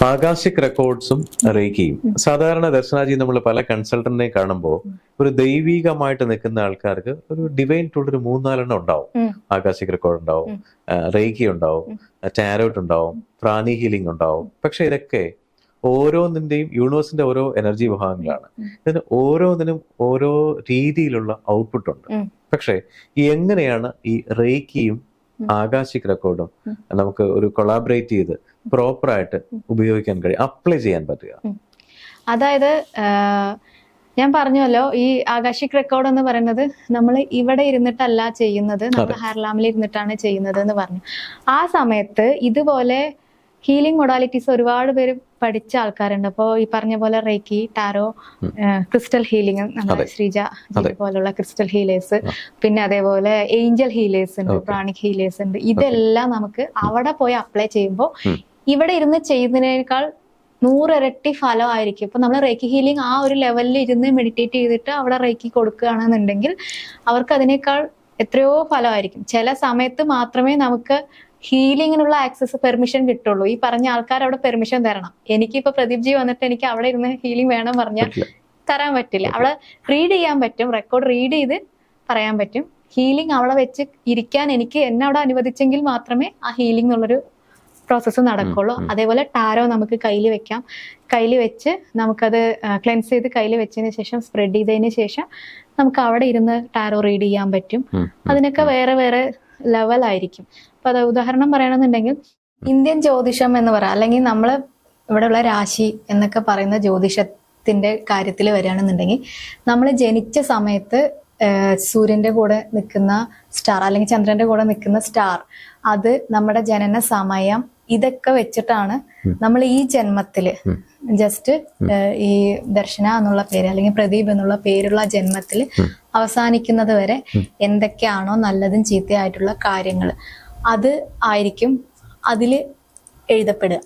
ആകാശിക് റെക്കോർഡ്സും റേക്കിയും സാധാരണ ദർശനാജി നമ്മൾ പല കൺസൾട്ടന്റിനെ കാണുമ്പോൾ ഒരു ദൈവികമായിട്ട് നിൽക്കുന്ന ആൾക്കാർക്ക് ഒരു ഡിവൈൻ ടൂൾ ഒരു 3-4 ഉണ്ടാവും. ആകാശിക് റെക്കോർഡ് ഉണ്ടാവും, റേക്കി ഉണ്ടാവും, ടാരോട്ട് ഉണ്ടാവും, പ്രാണി ഹീലിംഗ് ഉണ്ടാവും. പക്ഷെ ഇതൊക്കെ ഓരോന്നിന്റെയും യൂണിവേഴ്സിന്റെ ഓരോ എനർജി വിഭാഗങ്ങളാണ്. ഇതിന് ഓരോന്നിനും ഓരോ രീതിയിലുള്ള ഔട്ട്പുട്ട് ഉണ്ട്. പക്ഷെ എങ്ങനെയാണ് ഈ റേക്കിയും ആകാശിക് റെക്കോർഡും നമുക്ക് ഒരു കൊളാബറേറ്റ് ചെയ്ത് പ്രോപ്പറായിട്ട് ഉപയോഗിക്കാൻ കഴിയും, അപ്ലൈ ചെയ്യാൻ പറ്റുക? അതായത് ഞാൻ പറഞ്ഞല്ലോ, ഈ ആകാശിക് റെക്കോർഡ് എന്ന് പറയുന്നത് നമ്മൾ ഇവിടെ ഇരുന്നിട്ടല്ല ചെയ്യുന്നത്, നമ്മൾ ഹെർലാമിൽ ഇരുന്നിട്ടാണ് ചെയ്യുന്നത് എന്ന് പറഞ്ഞു. ആ സമയത്ത് ഇതുപോലെ ഹീലിംഗ് മൊഡാലിറ്റീസ് ഒരുപാട് പേര് പഠിച്ച ആൾക്കാരുണ്ട്. അപ്പോൾ ഈ പറഞ്ഞ പോലെ റേക്കി, ടാരോ, ക്രിസ്റ്റൽ ഹീലിംഗ്, നമ്മുടെ ശ്രീജ പോലുള്ള ക്രിസ്റ്റൽ ഹീലേഴ്സ്, പിന്നെ അതേപോലെ ഏഞ്ചൽ ഹീലേഴ്സ് ഉണ്ട്, പ്രാണിക് ഹീലേഴ്സ് ഉണ്ട്. ഇതെല്ലാം നമുക്ക് അവിടെ പോയി അപ്ലൈ ചെയ്യുമ്പോൾ ഇവിടെ ഇരുന്ന് ചെയ്യുന്നതിനേക്കാൾ 100 ഇരട്ടി ഫലമായിരിക്കും. ഇപ്പൊ നമ്മൾ റേക്കി ഹീലിംഗ് ആ ഒരു ലെവലിൽ ഇരുന്ന് മെഡിറ്റേറ്റ് ചെയ്തിട്ട് അവിടെ റേക്കി കൊടുക്കുകയാണെന്നുണ്ടെങ്കിൽ അവർക്ക് അതിനേക്കാൾ എത്രയോ ഫലമായിരിക്കും. ചില സമയത്ത് മാത്രമേ നമുക്ക് ഹീലിങ്ങിനുള്ള ആക്സസ്, പെർമിഷൻ കിട്ടുള്ളൂ. ഈ പറഞ്ഞ ആൾക്കാർ അവിടെ പെർമിഷൻ തരണം. എനിക്കിപ്പോ പ്രദീപ് ജി വന്നിട്ട് എനിക്ക് അവിടെ ഇരുന്ന് ഹീലിംഗ് വേണം പറഞ്ഞാൽ തരാൻ പറ്റില്ല. അവിടെ റീഡ് ചെയ്യാൻ പറ്റും, റെക്കോർഡ് റീഡ് ചെയ്ത് പറയാൻ പറ്റും. ഹീലിംഗ് അവിടെ വെച്ച് ഇരിക്കാൻ എന്നെ അവിടെ അനുവദിച്ചെങ്കിൽ മാത്രമേ ആ ഹീലിംഗ് എന്നുള്ളൊരു പ്രോസസ്സ് നടക്കുള്ളൂ. അതേപോലെ ടാരോ നമുക്ക് കയ്യിൽ വെക്കാം. കയ്യിൽ വെച്ച് നമുക്കത് ക്ലെൻസ് ചെയ്ത് കയ്യിൽ വെച്ചതിന് ശേഷം സ്പ്രെഡ് ചെയ്തതിന് ശേഷം നമുക്ക് അവിടെ ഇരുന്ന് ടാരോ റീഡ് ചെയ്യാൻ പറ്റും. അതിനൊക്കെ വേറെ വേറെ ലെവലായിരിക്കും. അപ്പൊ അത് ഉദാഹരണം പറയണമെന്നുണ്ടെങ്കിൽ ഇന്ത്യൻ ജ്യോതിഷം എന്ന് പറയാം, അല്ലെങ്കിൽ നമ്മൾ ഇവിടെയുള്ള രാശി എന്നൊക്കെ പറയുന്ന ജ്യോതിഷത്തിന്റെ കാര്യത്തിൽ വരികയാണെന്നുണ്ടെങ്കിൽ നമ്മൾ ജനിച്ച സമയത്ത് സൂര്യന്റെ കൂടെ നിൽക്കുന്ന സ്റ്റാർ അല്ലെങ്കിൽ ചന്ദ്രന്റെ കൂടെ നിൽക്കുന്ന സ്റ്റാർ, അത് നമ്മുടെ ജനന സമയം, ഇതൊക്കെ വെച്ചിട്ടാണ് നമ്മൾ ഈ ജന്മത്തില് ജസ്റ്റ് ഈ ദർശന എന്നുള്ള പേര് അല്ലെങ്കിൽ പ്രദീപ് എന്നുള്ള പേരുള്ള ജന്മത്തില് അവസാനിക്കുന്നത് വരെ എന്തൊക്കെയാണോ നല്ലതും ചീത്തയായിട്ടുള്ള കാര്യങ്ങൾ അത് ആയിരിക്കും അതില് എഴുതപ്പെടുക.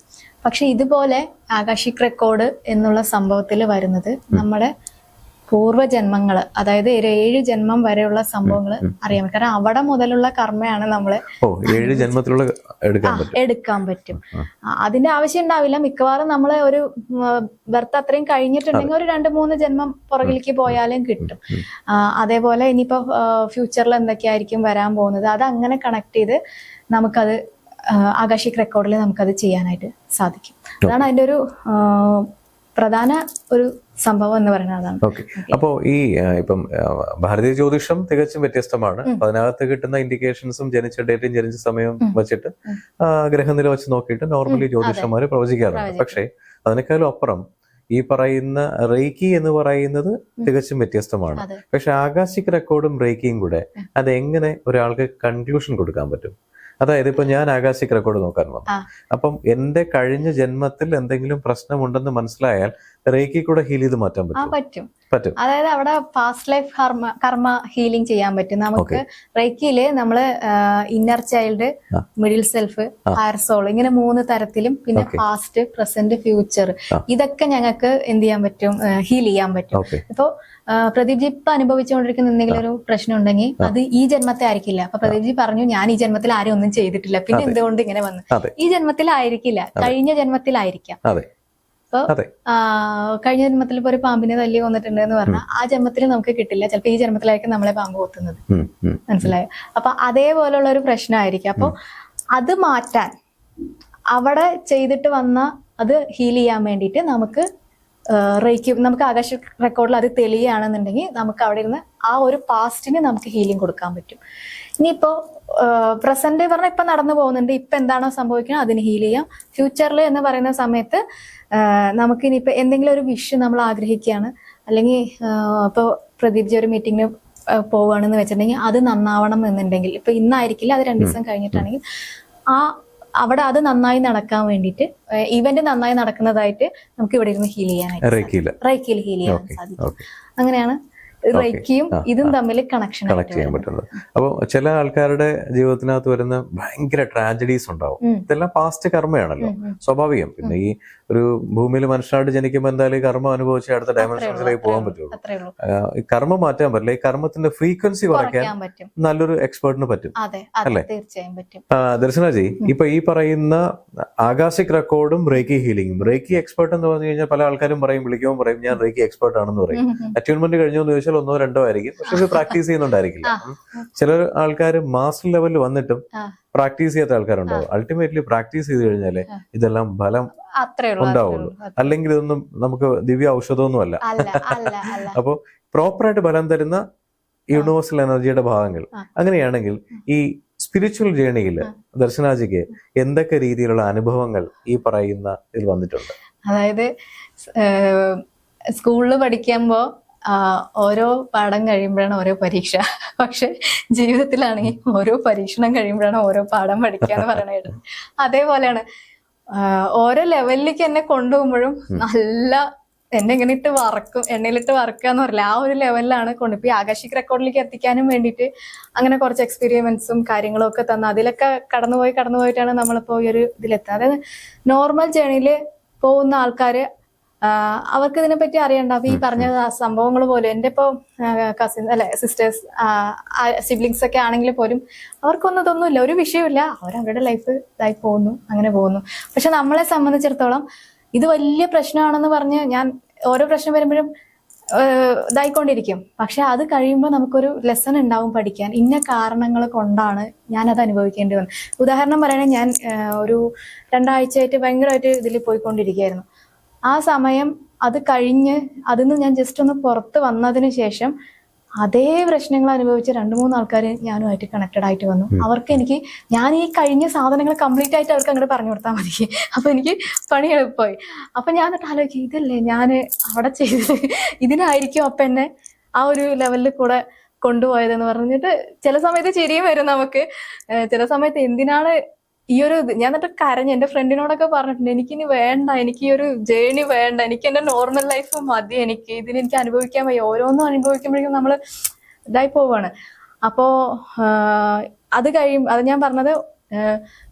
പക്ഷെ ഇതുപോലെ ആകാശിക് റെക്കോർഡ് എന്നുള്ള സംഭവത്തിൽ വരുന്നത് നമ്മുടെ പൂർവ്വജന്മങ്ങള്, അതായത് 7 ജന്മം വരെയുള്ള സംഭവങ്ങൾ അറിയാൻ പറ്റും. കാരണം അവിടെ മുതലുള്ള കർമ്മയാണ് നമ്മള് 7 ജന്മത്തിലുള്ള എടുക്കാൻ പറ്റും. അതിന്റെ ആവശ്യം ഉണ്ടാവില്ല. മിക്കവാറും നമ്മള് ഒരു ബർത്ത് അത്രയും കഴിഞ്ഞിട്ടുണ്ടെങ്കിൽ ഒരു 2-3 ജന്മം പുറകിലേക്ക് പോയാലും കിട്ടും. അതേപോലെ ഇനിയിപ്പോ ഫ്യൂച്ചറിൽ എന്തൊക്കെയായിരിക്കും വരാൻ പോകുന്നത്, അത് അങ്ങനെ കണക്ട് ചെയ്ത് നമുക്കത് ആകാശിക് റെക്കോർഡിൽ നമുക്കത് ചെയ്യാനായിട്ട് സാധിക്കും. അതാണ് അതിന്റെ ഒരു പ്രധാന ഒരു സംഭവം എന്ന് പറയുന്നത്. അതാണ്. ഓക്കെ. അപ്പോ ഈ ഇപ്പം ഭാരതീയ ജ്യോതിഷം തികച്ചും വ്യത്യസ്തമാണ്. അതിനകത്ത് കിട്ടുന്ന ഇൻഡിക്കേഷൻസും ജനിച്ച ഡേറ്റും ജനിച്ച സമയവും വെച്ചിട്ട് ഗ്രഹനില വെച്ച് നോക്കിയിട്ട് നോർമലി ജ്യോതിഷന്മാര് പ്രവചിക്കാറുണ്ട്. പക്ഷെ അതിനേക്കാളും അപ്പുറം ഈ പറയുന്ന റേക്കി എന്ന് പറയുന്നത് തികച്ചും വ്യത്യസ്തമാണ്. പക്ഷെ ആകാശിക് റെക്കോർഡും റേക്കിയും കൂടെ അത് എങ്ങനെ ഒരാൾക്ക് കൺക്ലൂഷൻ കൊടുക്കാൻ പറ്റും? അതായത് ഇപ്പൊ ഞാൻ ആകാശിക് റെക്കോർഡ് നോക്കാൻ വന്നു, അപ്പം എന്റെ കഴിഞ്ഞ ജന്മത്തിൽ എന്തെങ്കിലും പ്രശ്നമുണ്ടെന്ന് മനസ്സിലായാൽ റേക്കി കൂടെ ഹീൽ ചെയ്ത് മാറ്റാൻ പറ്റും. അതായത് അവിടെ പാസ്റ്റ് ലൈഫ് കർമ്മ ഹീലിംഗ് ചെയ്യാൻ പറ്റും നമുക്ക്. റേക്കിയില് നമ്മള് inner child, middle self, higher soul, ഇങ്ങനെ 3 തരത്തിലും, പിന്നെ പാസ്റ്റ്, പ്രസന്റ്, ഫ്യൂച്ചർ, ഇതൊക്കെ ഞങ്ങൾക്ക് എന്ത് ചെയ്യാൻ പറ്റും, ഹീൽ ചെയ്യാൻ പറ്റും. ഇപ്പൊ പ്രദീപ് ജി ഇപ്പൊ അനുഭവിച്ചുകൊണ്ടിരിക്കുന്ന എന്തെങ്കിലും ഒരു പ്രശ്നം ഉണ്ടെങ്കിൽ അത് ഈ ജന്മത്തെ ആയിരിക്കില്ല. അപ്പൊ പ്രദീപ് ജി പറഞ്ഞു ഞാൻ ഈ ജന്മത്തിൽ ആരും ഒന്നും ചെയ്തിട്ടില്ല, പിന്നെ എന്തുകൊണ്ട് ഇങ്ങനെ വന്നു? ഈ ജന്മത്തിലായിരിക്കില്ല, കഴിഞ്ഞ ജന്മത്തിലായിരിക്കാം. അപ്പൊ കഴിഞ്ഞ ജന്മത്തിൽ ഇപ്പൊ ഒരു പാമ്പിനെ തല്ലി കൊന്നിട്ടുണ്ട് എന്ന് പറഞ്ഞാൽ ആ ജന്മത്തിൽ നമുക്ക് കിട്ടില്ല. ചിലപ്പോ ഈ ജന്മത്തിലായിരിക്കും നമ്മളെ പാമ്പ് കൊത്തുന്നത്. മനസ്സിലായോ? അപ്പൊ അതേപോലുള്ള ഒരു പ്രശ്നമായിരിക്കും. അപ്പൊ അത് മാറ്റാൻ അവിടെ ചെയ്തിട്ട് വന്ന അത് ഹീൽ ചെയ്യാൻ വേണ്ടിയിട്ട് നമുക്ക് നമുക്ക് ആകാശിക് റെക്കോർഡിൽ അത് തെളിയുകയാണെന്നുണ്ടെങ്കിൽ നമുക്ക് അവിടെ ഇരുന്ന് ആ ഒരു പാസ്റ്റിന് നമുക്ക് ഹീലിംഗ് കൊടുക്കാൻ പറ്റും. ഇനിയിപ്പോ പ്രസന്റ് പറഞ്ഞാൽ ഇപ്പൊ നടന്നു പോകുന്നുണ്ട്, ഇപ്പൊ എന്താണോ സംഭവിക്കുന്നത് അതിന് ഹീൽ ചെയ്യാം. ഫ്യൂച്ചറിൽ എന്ന് പറയുന്ന സമയത്ത് നമുക്കിനിയിപ്പോ എന്തെങ്കിലും ഒരു വിഷ് നമ്മൾ ആഗ്രഹിക്കുകയാണ്, അല്ലെങ്കിൽ ഇപ്പോൾ പ്രദീപ് ജി ഒരു മീറ്റിങ്ങിന് പോവുകയാണെന്ന് വെച്ചിട്ടുണ്ടെങ്കിൽ അത് നന്നാവണം എന്നുണ്ടെങ്കിൽ, ഇപ്പൊ ഇന്നായിരിക്കില്ല, അത് 2 ദിവസം കഴിഞ്ഞിട്ടാണെങ്കിൽ അവിടെ അത് നന്നായി നടക്കാൻ വേണ്ടിയിട്ട്, ഇവന്റ് നന്നായി നടക്കുന്നതായിട്ട് നമുക്ക് ഇവിടെ ഇരുന്ന് ഹീൽ ചെയ്യാനായിട്ട്, റേക്കിയിൽ ഹീൽ ചെയ്യാൻ സാധിക്കും. അങ്ങനെയാണ് റേക്കിയും ഇതും തമ്മിൽ കണക്ട് ചെയ്യാൻ പറ്റുന്നത്. അപ്പോൾ ചില ആൾക്കാരുടെ ജീവിതത്തിനകത്ത് വരുന്ന ഭയങ്കര ട്രാജഡീസ് ഉണ്ടാവും. ഇതെല്ലാം പാസ്റ്റ് കർമ്മയാണല്ലോ, സ്വാഭാവികം. പിന്നെ ഈ ഒരു ഭൂമിയിൽ മനുഷ്യനായിട്ട് ജനിക്കുമ്പോൾ എന്തായാലും കർമ്മം അനുഭവിച്ച് അടുത്ത ഡയമെൻഷൻസിലേക്ക് പോകാൻ പറ്റുള്ളൂ. ഈ കർമ്മം മാറ്റാൻ പറ്റില്ല, ഈ കർമ്മത്തിന്റെ ഫ്രീക്വൻസി കുറയ്ക്കാൻ നല്ലൊരു എക്സ്പേർട്ടിന് പറ്റും, അല്ലേ? ദർശനജി, ഇപ്പൊ ഈ പറയുന്ന ആകാശിക് റെക്കോർഡും റേക്കി ഹീലിംഗും, റേക്കി എക്സ്പേർട്ട് എന്ന് പറഞ്ഞു കഴിഞ്ഞാൽ പല ആൾക്കാരും പറയും, വിളിക്കുമ്പോൾ പറയും ഞാൻ റേക്കി എക്സ്പേർട്ട് ആണെന്ന് പറയും. അറ്റ്യൂൺമെന്റ് കഴിഞ്ഞോ എന്ന് ചോദിച്ചാൽ 1 or 2 ആയിരിക്കും, പക്ഷെ ഇത് പ്രാക്ടീസ് ചെയ്യുന്നുണ്ടായിരിക്കില്ല. ചില ആൾക്കാർ മാസ്റ്റർ ലെവലിൽ വന്നിട്ടും പ്രാക്ടീസ് ചെയ്യാത്ത ആൾക്കാരുണ്ടാവും. അൾട്ടിമേറ്റ്ലി പ്രാക്ടീസ് ചെയ്ത് കഴിഞ്ഞാലേ ഇതെല്ലാം ഫലം ഉണ്ടാവുള്ളൂ, അല്ലെങ്കിൽ ഇതൊന്നും നമുക്ക് ദിവ്യ ഔഷധമൊന്നും അല്ല. അപ്പോൾ പ്രോപ്പറായിട്ട് ഫലം തരുന്ന യൂണിവേഴ്സൽ എനർജിയുടെ ഭാഗങ്ങൾ അങ്ങനെയാണെങ്കിൽ ഈ സ്പിരിച്വൽ ജേണിയിൽ ദർശനാജിക്ക് എന്തൊക്കെ രീതിയിലുള്ള അനുഭവങ്ങൾ ഈ പറയുന്ന ഇതിൽ വന്നിട്ടുണ്ട്? അതായത് സ്കൂളിൽ പഠിക്കുമ്പോ ഓരോ പാഠം കഴിയുമ്പോഴാണ് ഓരോ പരീക്ഷ, പക്ഷെ ജീവിതത്തിലാണെങ്കിൽ ഓരോ പരീക്ഷണം കഴിയുമ്പോഴാണ് ഓരോ പാഠം പഠിക്കാന്ന് പറയണത്. അതേപോലെയാണ് ഓരോ ലെവലിലേക്ക് എന്നെ കൊണ്ടുപോകുമ്പോഴും നല്ല എന്നെ ഇങ്ങനെ ഇട്ട് വറക്കും, എണ്ണയിലിട്ട് വറക്കുക എന്ന് പറയില്ല, ആ ഒരു ലെവലിലാണ് കൊണ്ടുപോയി. ഇപ്പൊ ആകാശിക് റെക്കോർഡിലേക്ക് എത്തിക്കാനും വേണ്ടിയിട്ട് അങ്ങനെ കുറച്ച് എക്സ്പീരിയൻസും കാര്യങ്ങളും ഒക്കെ തന്നു. അതിലൊക്കെ കടന്നുപോയിട്ടാണ് നമ്മളിപ്പോ ഈ ഒരു ഇതിലെത്തുക. അതായത് നോർമൽ ജേണിയിൽ പോകുന്ന ആൾക്കാര് അവർക്ക് ഇതിനെപ്പറ്റി അറിയണ്ട. അപ്പൊ ഈ പറഞ്ഞ സംഭവങ്ങൾ പോലും എന്റെ ഇപ്പോ കസിൻസ് അല്ലെ സിസ്റ്റേഴ്സ് സിബ്ലിങ്സ് ഒക്കെ ആണെങ്കിൽ പോലും അവർക്കൊന്നും ഇതൊന്നുമില്ല, ഒരു വിഷയമില്ല, അവരവരുടെ ലൈഫ് ഇതായി പോകുന്നു, അങ്ങനെ പോകുന്നു. പക്ഷെ നമ്മളെ സംബന്ധിച്ചിടത്തോളം ഇത് വലിയ പ്രശ്നമാണെന്ന് പറഞ്ഞ് ഞാൻ ഓരോ പ്രശ്നം വരുമ്പോഴും ഇതായിക്കൊണ്ടിരിക്കും. പക്ഷെ അത് കഴിയുമ്പോൾ നമുക്കൊരു ലെസൺ ഉണ്ടാവും പഠിക്കാൻ, ഇന്ന കാരണങ്ങൾ കൊണ്ടാണ് ഞാനത് അനുഭവിക്കേണ്ടി വന്നത്. ഉദാഹരണം പറയുകയാണെങ്കിൽ ഞാൻ ഒരു 2 ആഴ്ചയായിട്ട് ഭയങ്കരമായിട്ട് ഇതിൽ പോയിക്കൊണ്ടിരിക്കുകയായിരുന്നു. ആ സമയം അത് കഴിഞ്ഞ് അതിൽ നിന്ന് ഞാൻ ജസ്റ്റ് ഒന്ന് പുറത്ത് വന്നതിന് ശേഷം അതേ പ്രശ്നങ്ങൾ അനുഭവിച്ച 2-3 ആൾക്കാർ ഞാനുമായിട്ട് കണക്റ്റഡ് ആയിട്ട് വന്നു. അവർക്ക് ഞാൻ ഈ കഴിഞ്ഞ സാധനങ്ങൾ കംപ്ലീറ്റ് ആയിട്ട് അവർക്ക് അങ്ങോട്ട് പറഞ്ഞു കൊടുത്താൽ മതി, അപ്പൊ എനിക്ക് പണി എളുപ്പമായി. അപ്പൊ ഞാൻ ആലോചിക്കും, ഇതല്ലേ ഞാൻ അവിടെ ചെയ്തത്, ഇതിനായിരിക്കും അപ്പൊ എന്നെ ആ ഒരു ലെവലിൽ കൂടെ കൊണ്ടുപോയതെന്ന് പറഞ്ഞിട്ട് ചില സമയത്ത് ചിരിയും വരും നമുക്ക്. ചില സമയത്ത് എന്തിനാണ് ഈ ഒരു ഞാൻ എന്നിട്ട് കരഞ്ഞ് എന്റെ ഫ്രണ്ടിനോടൊക്കെ പറഞ്ഞിട്ടുണ്ട്, എനിക്കിനി വേണ്ട, എനിക്ക് ഈ ഒരു ജേണി വേണ്ട, എനിക്ക് എന്റെ നോർമൽ ലൈഫ് മതി, എനിക്ക് അനുഭവിക്കാൻ വയ്യ. ഓരോന്നും അനുഭവിക്കുമ്പോഴേക്കും നമ്മള് ഇതായി പോവാണ്. അപ്പോ അത് ഞാൻ പറഞ്ഞത്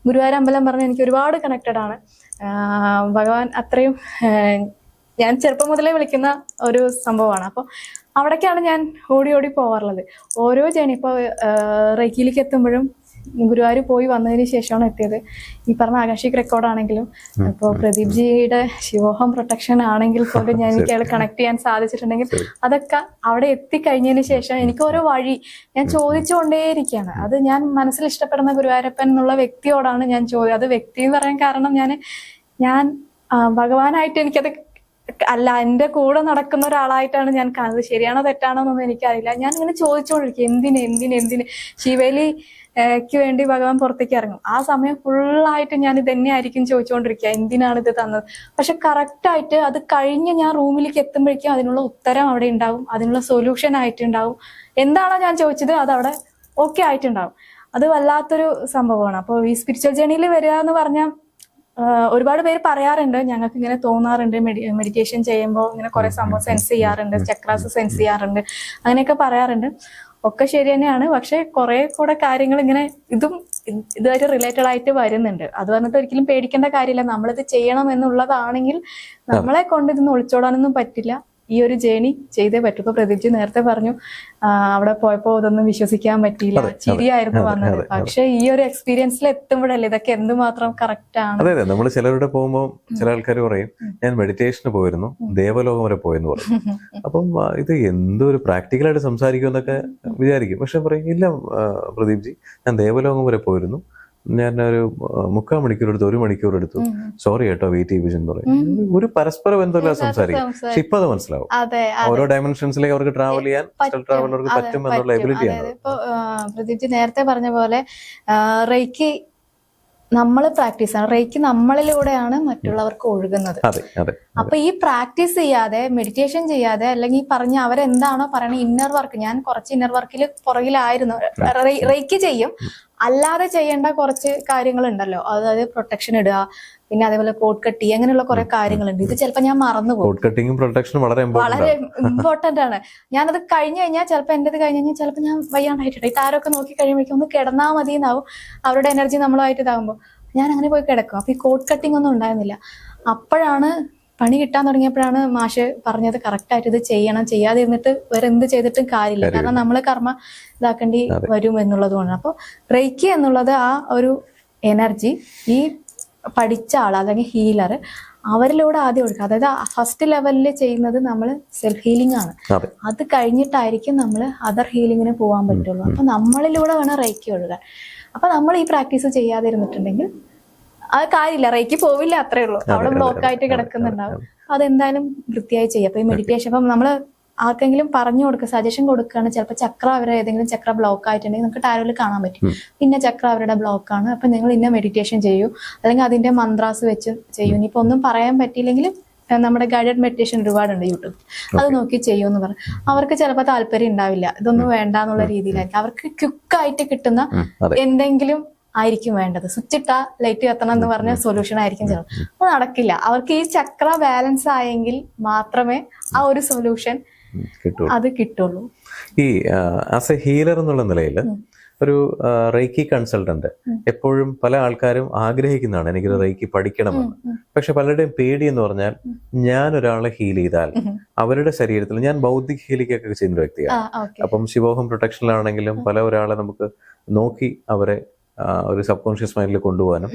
ഗുരുവായൂർ അമ്പലം പറഞ്ഞ എനിക്ക് ഒരുപാട് കണക്റ്റഡ് ആണ് ഭഗവാൻ. അത്രയും ഞാൻ ചെറുപ്പം മുതലേ വിളിക്കുന്ന ഒരു സംഭവമാണ്. അപ്പോൾ അവിടേക്കാണ് ഞാൻ ഓടി പോവാറുള്ളത്. ഓരോ ജേണി ഇപ്പൊ റേക്കിയിലേക്ക് എത്തുമ്പോഴും ഗുരുവായൂർ പോയി വന്നതിന് ശേഷമാണ് എത്തിയത്. ഈ പറഞ്ഞ ആകാശിക് റെക്കോർഡ് ആണെങ്കിലും ഇപ്പോൾ പ്രദീപ് ജിയുടെ ശിവോഹം പ്രൊട്ടക്ഷൻ ആണെങ്കിൽ പോലും എനിക്ക് അയാൾ കണക്ട് ചെയ്യാൻ സാധിച്ചിട്ടുണ്ടെങ്കിൽ അതൊക്കെ അവിടെ എത്തിക്കഴിഞ്ഞതിന് ശേഷം എനിക്ക് ഓരോ വഴി ഞാൻ ചോദിച്ചുകൊണ്ടേയിരിക്കുകയാണ്. അത് ഞാൻ മനസ്സിൽ ഇഷ്ടപ്പെടുന്ന ഗുരുവായൂരപ്പൻ എന്നുള്ള വ്യക്തിയോടാണ് ഞാൻ അത് വ്യക്തി എന്ന് പറയാൻ കാരണം ഞാൻ ഭഗവാനായിട്ട് എനിക്കത് അല്ല, എന്റെ കൂടെ നടക്കുന്ന ഒരാളായിട്ടാണ് ഞാൻ കാണുന്നത്. ശരിയാണോ തെറ്റാണോ എന്നൊന്നും എനിക്കറിയില്ല. ഞാൻ ഇങ്ങനെ ചോദിച്ചുകൊണ്ടിരിക്കും, എന്തിന് ശിവലിക്ക് വേണ്ടി ഭഗവാൻ പുറത്തേക്ക് ഇറങ്ങും. ആ സമയം ഫുള്ളായിട്ട് ഞാൻ ഇത് തന്നെയായിരിക്കും ചോദിച്ചുകൊണ്ടിരിക്കുക, എന്തിനാണ് ഇത് തന്നത്. പക്ഷെ കറക്റ്റായിട്ട് അത് കഴിഞ്ഞ് ഞാൻ റൂമിലേക്ക് എത്തുമ്പോഴേക്കും അതിനുള്ള ഉത്തരം അവിടെ ഉണ്ടാവും, അതിനുള്ള സൊല്യൂഷൻ ആയിട്ടുണ്ടാവും. എന്താണോ ഞാൻ ചോദിച്ചത് അത് അവിടെ ഓക്കെ ആയിട്ടുണ്ടാവും. അത് വല്ലാത്തൊരു സംഭവമാണ്. അപ്പോൾ ഈ സ്പിരിച്വൽ ജേണിയിൽ വരിക എന്ന് പറഞ്ഞാൽ ഒരുപാട് പേര് പറയാറുണ്ട്, ഞങ്ങൾക്ക് ഇങ്ങനെ തോന്നാറുണ്ട് മെഡിറ്റേഷൻ ചെയ്യുമ്പോൾ ഇങ്ങനെ കുറെ സംഭവം സെൻസ് ചെയ്യാറുണ്ട്, ചക്രാസ് സെൻസ് ചെയ്യാറുണ്ട്, അങ്ങനെയൊക്കെ പറയാറുണ്ട്. ഒക്കെ ശരി തന്നെയാണ്. പക്ഷെ കുറെ കൂടെ കാര്യങ്ങൾ ഇങ്ങനെ ഇതുമായിട്ട് റിലേറ്റഡ് ആയിട്ട് വരുന്നുണ്ട്. അത് വന്നിട്ട് ഒരിക്കലും പേടിക്കേണ്ട കാര്യമില്ല. നമ്മളിത് ചെയ്യണം എന്നുള്ളതാണെങ്കിൽ നമ്മളെ കൊണ്ട് ഇതൊന്നും ഒളിച്ചോടാനൊന്നും പറ്റില്ല. ഈ ഒരു ജേണി ചെയ്തേ പറ്റും. ഇപ്പൊ പ്രദീപ് ജി നേരത്തെ പറഞ്ഞു അവിടെ പോയപ്പോ ഇതൊന്നും വിശ്വസിക്കാൻ പറ്റിയില്ല, ചിരിയായിരുന്നു വന്നത്. പക്ഷെ ഈ ഒരു എക്സ്പീരിയൻസിൽ എത്തുമ്പോഴല്ലേ ഇതൊക്കെ എന്തുമാത്രം കറക്റ്റ് ആണ്. അതെ, നമ്മൾ ചിലരുടെ പോകുമ്പോൾ ചില ആൾക്കാർ പറയും ഞാൻ മെഡിറ്റേഷന് പോയിരുന്നു, ദേവലോകം വരെ പോയെന്ന് പറയും. അപ്പം ഇത് എന്തൊരു പ്രാക്ടിക്കലായിട്ട് സംസാരിക്കുമെന്നൊക്കെ വിചാരിക്കും. പക്ഷെ പറയും ഇല്ല പ്രദീപ് ജി, ഞാൻ ദേവലോകം വരെ പോയിരുന്നു, ഞാൻ ഒരു 3/4 മണിക്കൂർ എടുത്തു, 1 മണിക്കൂർ എടുത്തു, സോറി കേട്ടോ വെയിറ്റ് ചെയ്യിപ്പിച്ചെന്ന് പറയും. ഒരു പരസ്പര ബന്ധമില്ല സംസാരിക്കും. പക്ഷെ ഇപ്പൊ അത് മനസ്സിലാവും, ഓരോ ഡയമെൻഷൻസിലേക്ക് അവർക്ക് ട്രാവൽ ചെയ്യാൻ ട്രാവലർക്ക് പറ്റും എന്നുള്ള എബിലിറ്റിയാണ്. ഇപ്പൊ പ്രദീപ് ജി നേരത്തെ പറഞ്ഞ പോലെ റേക്കി നമ്മൾ പ്രാക്ടീസ് ആണ്, റേക്കി നമ്മളിലൂടെയാണ് മറ്റുള്ളവർക്ക് ഒഴുകുന്നത്. അപ്പൊ ഈ പ്രാക്ടീസ് ചെയ്യാതെ മെഡിറ്റേഷൻ ചെയ്യാതെ അല്ലെങ്കിൽ ഈ പറഞ്ഞ അവരെന്താണോ പറയണ ഇന്നർ വർക്ക്, ഞാൻ കുറച്ച് ഇന്നർ വർക്കിൽ പുറകിലായിരുന്നു. റേക്കി ചെയ്യും, അല്ലാതെ ചെയ്യേണ്ട കുറച്ച് കാര്യങ്ങളുണ്ടല്ലോ, അതായത് പ്രൊട്ടക്ഷൻ ഇടുക, പിന്നെ അതേപോലെ കോട്ട് കട്ടി, അങ്ങനെയുള്ള കുറെ കാര്യങ്ങളുണ്ട്. ഇത് ചിലപ്പോൾ ഞാൻ മറന്നുപോകും. കോട്ട് കട്ടിങ്ങും പ്രൊട്ടക്ഷനും വളരെ ഇമ്പോർട്ടന്റ് ആണ്. ഞാനത് കഴിഞ്ഞു കഴിഞ്ഞാൽ ചിലപ്പോൾ എന്റേത് കഴിഞ്ഞ് കഴിഞ്ഞാൽ ചിലപ്പോൾ ഞാൻ വയ്യാണ്ടായിട്ടുണ്ട്. ഈ താരമൊക്കെ നോക്കി കഴിയുമ്പോഴേക്കും ഒന്ന് കിടന്നാൽ മതി എന്നാവും. അവരുടെ എനർജി നമ്മളുമായിട്ട് ഇതാകുമ്പോൾ ഞാൻ അങ്ങനെ പോയി കിടക്കും. അപ്പൊ ഈ കോട്ട് കട്ടിങ് ഒന്നും ഉണ്ടായിരുന്നില്ല. അപ്പോഴാണ് പണി കിട്ടാൻ തുടങ്ങിയപ്പോഴാണ് മാഷ് പറഞ്ഞത് കറക്റ്റായിട്ട് ഇത് ചെയ്യണം, ചെയ്യാതെ ഇരുന്നിട്ട് വേറെ എന്ത് ചെയ്തിട്ടും കാര്യമില്ല, കാരണം നമ്മൾ കർമ്മ ഇതാക്കേണ്ടി വരും എന്നുള്ളത് കൊണ്ട്. അപ്പോൾ റേക്കി എന്നുള്ളത് ആ ഒരു എനർജി ഈ പഠിച്ച ആൾ അല്ലെങ്കിൽ ഹീലർ അവരിലൂടെ ആദ്യം കൊടുക്കുക. അതായത് ഫസ്റ്റ് ലെവലിൽ ചെയ്യുന്നത് നമ്മൾ സെൽഫ് ഹീലിംഗ് ആണ്. അത് കഴിഞ്ഞിട്ടായിരിക്കും നമ്മൾ അതർ ഹീലിങ്ങിന് പോകാൻ പറ്റുള്ളൂ. അപ്പൊ നമ്മളിലൂടെ വേണം റേക്കി ഒഴുകാൻ. അപ്പൊ നമ്മൾ ഈ പ്രാക്ടീസ് ചെയ്യാതെ ഇരുന്നിട്ടുണ്ടെങ്കിൽ അത് കാര്യമില്ല, റേക്കി പോവില്ല, അത്രേ ഉള്ളൂ. അവിടെ ബ്ലോക്ക് ആയിട്ട് കിടക്കുന്നുണ്ടാവും. അതെന്തായാലും വൃത്തിയായി ചെയ്യാം. അപ്പൊ ഈ മെഡിറ്റേഷൻ ഇപ്പം നമ്മൾ ആർക്കെങ്കിലും പറഞ്ഞു കൊടുക്കുക, സജഷൻ കൊടുക്കുകയാണ്, ചിലപ്പോൾ ചക്ര അവരെ ഏതെങ്കിലും ചക്ര ബ്ലോക്ക് ആയിട്ടുണ്ടെങ്കിൽ നമുക്ക് ടാരോയിൽ കാണാൻ പറ്റും. പിന്നെ ചക്ര അവരുടെ ബ്ലോക്ക് ആണ്, അപ്പൊ നിങ്ങൾ ഇന്ന മെഡിറ്റേഷൻ ചെയ്യൂ, അല്ലെങ്കിൽ അതിന്റെ മന്ത്രാസ് വെച്ച് ചെയ്യൂ. ഇനിയിപ്പോ ഒന്നും പറയാൻ പറ്റിയില്ലെങ്കിലും നമ്മുടെ ഗൈഡഡ് മെഡിറ്റേഷൻ ഒരുപാടുണ്ട് യൂട്യൂബ്, അത് നോക്കി ചെയ്യുമെന്ന് പറഞ്ഞു. അവർക്ക് ചിലപ്പോൾ താല്പര്യം ഉണ്ടാവില്ല, ഇതൊന്നും വേണ്ട എന്നുള്ള രീതിയിലായിരിക്കും. അവർക്ക് ക്വിക്കായിട്ട് കിട്ടുന്ന എന്തെങ്കിലും ആയിരിക്കും വേണ്ടത്. സ്വിച്ച് ഇട്ടാ ലൈറ്റ് കത്തണം എന്ന് പറഞ്ഞ സൊല്യൂഷൻ ആയിരിക്കും ചിലപ്പോൾ. അത് നടക്കില്ല. അവർക്ക് ഈ ചക്ര ബാലൻസ് ആയെങ്കിൽ മാത്രമേ ആ ഒരു സൊല്യൂഷൻ അത് കിട്ടുള്ളൂ. ഈ ആസ് എ ഹീലർ എന്നുള്ള നിലയിൽ ഒരു റേക്കി കൺസൾട്ടന്റ് എപ്പോഴും പല ആൾക്കാരും ആഗ്രഹിക്കുന്നതാണ് എനിക്കൊരു റേക്കി പഠിക്കണമെന്ന്. പക്ഷെ പലരുടെയും പേടി എന്ന് പറഞ്ഞാൽ ഞാൻ ഒരാളെ ഹീൽ ചെയ്താൽ അവരുടെ ശരീരത്തിൽ, ഞാൻ ബൗദ്ധിക് ഹീലിംഗ് ഒക്കെ ചെയ്യുന്ന വ്യക്തിയാണ്. അപ്പം ശിവോഹം പ്രൊട്ടക്ഷനിലാണെങ്കിലും പല ഒരാളെ നമുക്ക് നോക്കി അവരെ ഒരു സബ് കോൺഷ്യസ് മൈൻഡിൽ കൊണ്ടുപോകാനും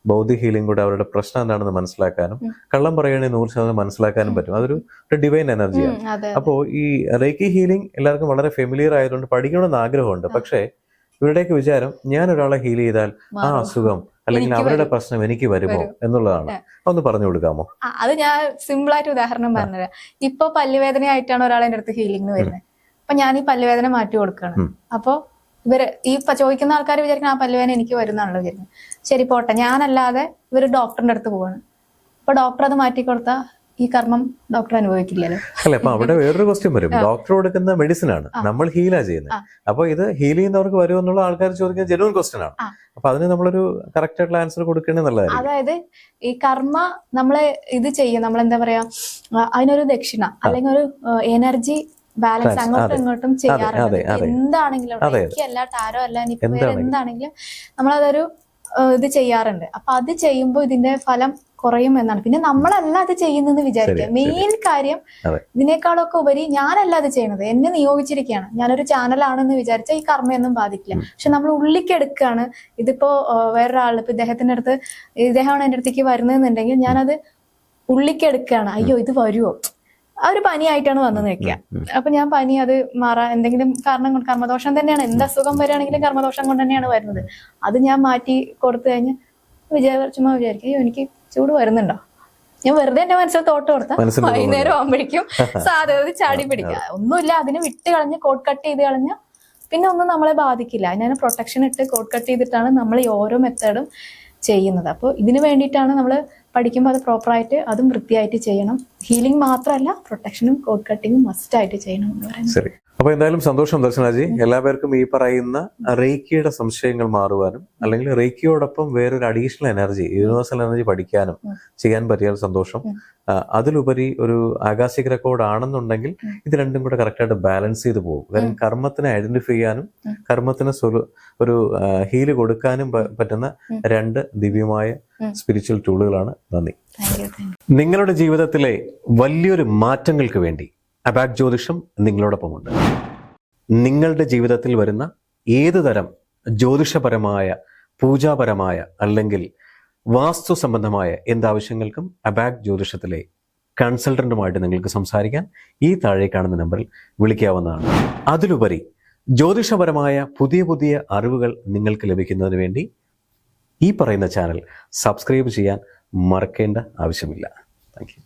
ബൗദ്ധിക് ഹീലിംഗ് കൂടെ അവരുടെ പ്രശ്നം എന്താണെന്ന് മനസ്സിലാക്കാനും കള്ളം പറയുകയാണെങ്കിൽ 100% മനസ്സിലാക്കാനും പറ്റും. അതൊരു ഡിവൈൻ എനർജിയാണ്. അപ്പോൾ ഈ റേക്കി ഹീലിംഗ് എല്ലാവർക്കും വളരെ ഫെമിലിയർ ആയതുകൊണ്ട് പഠിക്കണമെന്ന് ആഗ്രഹമുണ്ട്. പക്ഷേ ഇവരുടെയൊക്കെ വിചാരം ഞാൻ ഒരാളെ ഹീൽ ചെയ്താൽ ആ അസുഖം അല്ലെങ്കിൽ അവരുടെ പ്രശ്നം എനിക്ക് വരുമോ എന്നുള്ളതാണ്. ഒന്ന് പറഞ്ഞു കൊടുക്കാമോ? അത് ഞാൻ സിമ്പിൾ ആയിട്ട് ഉദാഹരണം പറഞ്ഞുതരാം. ഇപ്പൊ പല്ലുവേദനയായിട്ടാണ് ഒരാൾ എന്റെ അടുത്ത് ഹീലിംഗ് വരുന്നത്. അപ്പൊ ഞാൻ ഈ പല്ലുവേദന മാറ്റി കൊടുക്കുകയാണ്. അപ്പൊ ഇവര് ഈ ചോദിക്കുന്ന ആൾക്കാർ വിചാരിക്കണം ആ പല്ലുവേദന എനിക്ക് വരുന്നാണല്ലോ വിചാരിക്കുന്നത്. ശരി പോട്ടെ, ഞാനല്ലാതെ ഇവര് ഡോക്ടറിന്റെ അടുത്ത് പോവാണ്. അപ്പൊ ഡോക്ടർ അത് മാറ്റി കൊടുത്താൽ ഈ കർമ്മം ഡോക്ടർ അനുഭവിക്കില്ലല്ലോ. അല്ല, അപ്പൊ അവിടെ വേറൊരു ക്വസ്റ്റ്യൻ വരും. ഡോക്ടർ കൊടുക്കുന്ന മെഡിസിൻ ആണ്, നമ്മൾ ഹീലാ ചെയ്യുന്നത്. അപ്പൊ ഇത് ഹീൽ ചെയ്യുന്നവർക്ക് വരുമോ എന്നുള്ള ആൾക്കാർ ചോദിക്കുന്ന ജെന്യൂൻ ക്വസ്റ്റ്യൻ ആണ്. അപ്പൊ അതിന് നമ്മളൊരു കറക്റ്റ് ആയിട്ടുള്ള ആൻസർ കൊടുക്കേണ്ടത് നല്ലതായിരിക്കും. അതായത് ഈ കർമ്മ നമ്മളെ ഇത് ചെയ്യും, നമ്മളെന്താ പറയാ, അതിനൊരു ദക്ഷിണ അല്ലെങ്കിൽ ഒരു എനർജി ബാലൻസ് അങ്ങോട്ടും ഇങ്ങോട്ടും ചെയ്യാറുണ്ട്. എന്താണെങ്കിലും അല്ല ടാരോ അല്ല എന്താണെങ്കിലും നമ്മളതൊരു ഇത് ചെയ്യാറുണ്ട്. അപ്പൊ അത് ചെയ്യുമ്പോൾ ഇതിന്റെ ഫലം കുറയും എന്നാണ്. പിന്നെ നമ്മളല്ല അത് ചെയ്യുന്നതെന്ന് വിചാരിക്കുക. മെയിൻ കാര്യം ഇതിനേക്കാളൊക്കെ ഉപരി ഞാനല്ല അത് ചെയ്യണത്, എന്നെ നിയോഗിച്ചിരിക്കുകയാണ്. ഞാനൊരു ചാനലാണെന്ന് വിചാരിച്ചാൽ ഈ കർമ്മയൊന്നും ബാധിക്കില്ല. പക്ഷെ നമ്മൾ ഉള്ളിക്കെടുക്കുകയാണ്. ഇതിപ്പോ വേറൊരാൾ ഇപ്പൊ ഇദ്ദേഹത്തിന്റെ അടുത്ത്, ഇദ്ദേഹമാണ് എന്റെ അടുത്തേക്ക് വരുന്നതെന്നുണ്ടെങ്കിൽ ഞാനത് ഉള്ളിക്കെടുക്കുകയാണ്. അയ്യോ ഇത് വരുമോ, ആ ഒരു പനിയായിട്ടാണ് വന്നെന്ന് വെക്കുക. അപ്പൊ ഞാൻ പനി അത് മാറാൻ എന്തെങ്കിലും കാരണം കൊണ്ട്, കർമ്മദോഷം തന്നെയാണ്, എന്ത് അസുഖം വരികയാണെങ്കിലും കർമ്മദോഷം കൊണ്ട് തന്നെയാണ് വരുന്നത്. അത് ഞാൻ മാറ്റി കൊടുത്തു കഴിഞ്ഞ് ചുമ്മാ വിചാരിക്കും അയ്യോ എനിക്ക് ചൂട് വരുന്നുണ്ടോ, ഞാൻ വെറുതെ എന്റെ മനസ്സിൽ തോട്ട് കൊടുത്താൽ വൈകുന്നേരം ആകുമ്പോഴേക്കും സാധ്യത ചാടി പിടിക്കുക. ഒന്നുമില്ല, അതിന് വിട്ട് കളഞ്ഞ് കോട്ട് കട്ട് ചെയ്ത് കളഞ്ഞ പിന്നെ ഒന്നും നമ്മളെ ബാധിക്കില്ല. ഞാൻ പ്രൊട്ടക്ഷൻ ഇട്ട് കോട്ട് കട്ട് ചെയ്തിട്ടാണ് നമ്മൾ ഈ ഓരോ മെത്തേഡും ചെയ്യുന്നത്. അപ്പോൾ ഇതിന് വേണ്ടിയിട്ടാണ് നമ്മൾ പഠിക്കുമ്പോൾ അത് പ്രോപ്പറായിട്ട് അതും വൃത്തിയായിട്ട് ചെയ്യണം. ഹീലിംഗ് മാത്രമല്ല, പ്രൊട്ടക്ഷനും കോട്ട് കട്ടിങ്ങും മസ്റ്റായിട്ട് ചെയ്യണം എന്ന് പറയുന്നത്. ശരി. അപ്പൊ എന്തായാലും സന്തോഷം ദർശനാജി. എല്ലാവർക്കും ഈ പറയുന്ന റേക്കിയുടെ സംശയങ്ങൾ മാറുവാനും അല്ലെങ്കിൽ റേക്കിയോടൊപ്പം വേറൊരു അഡീഷണൽ എനർജി, യൂണിവേഴ്സൽ എനർജി പഠിക്കാനും ചെയ്യാൻ പറ്റിയാൽ സന്തോഷം. അതിലുപരി ഒരു ആകാശിക് റെക്കോർഡ് ആണെന്നുണ്ടെങ്കിൽ ഇത് രണ്ടും കൂടെ കറക്റ്റായിട്ട് ബാലൻസ് ചെയ്ത് പോകും. കാരണം കർമ്മത്തിനെ ഐഡന്റിഫൈ ചെയ്യാനും കർമ്മത്തിന് ഒരു ഹീല് കൊടുക്കാനും പറ്റുന്ന രണ്ട് ദിവ്യമായ സ്പിരിച്വൽ ടൂളുകളാണ്. നന്ദി. നിങ്ങളുടെ ജീവിതത്തിലെ വലിയൊരു മാറ്റങ്ങൾക്ക് വേണ്ടി അബാക് ജ്യോതിഷം നിങ്ങളോടൊപ്പമുണ്ട്. നിങ്ങളുടെ ജീവിതത്തിൽ വരുന്ന ഏതു തരം ജ്യോതിഷപരമായ, പൂജാപരമായ അല്ലെങ്കിൽ വാസ്തു സംബന്ധമായ എന്താവശ്യങ്ങൾക്കും അബാക് ജ്യോതിഷത്തിലെ കൺസൾട്ടന്റുമായിട്ട് നിങ്ങൾക്ക് സംസാരിക്കാൻ ഈ താഴെ കാണുന്ന നമ്പറിൽ വിളിക്കാവുന്നതാണ്. അതിലുപരി ജ്യോതിഷപരമായ പുതിയ പുതിയ അറിവുകൾ നിങ്ങൾക്ക് ലഭിക്കുന്നതിന് വേണ്ടി ഈ പറയുന്ന ചാനൽ സബ്സ്ക്രൈബ് ചെയ്യാൻ മറക്കേണ്ട ആവശ്യമില്ല. Thank you.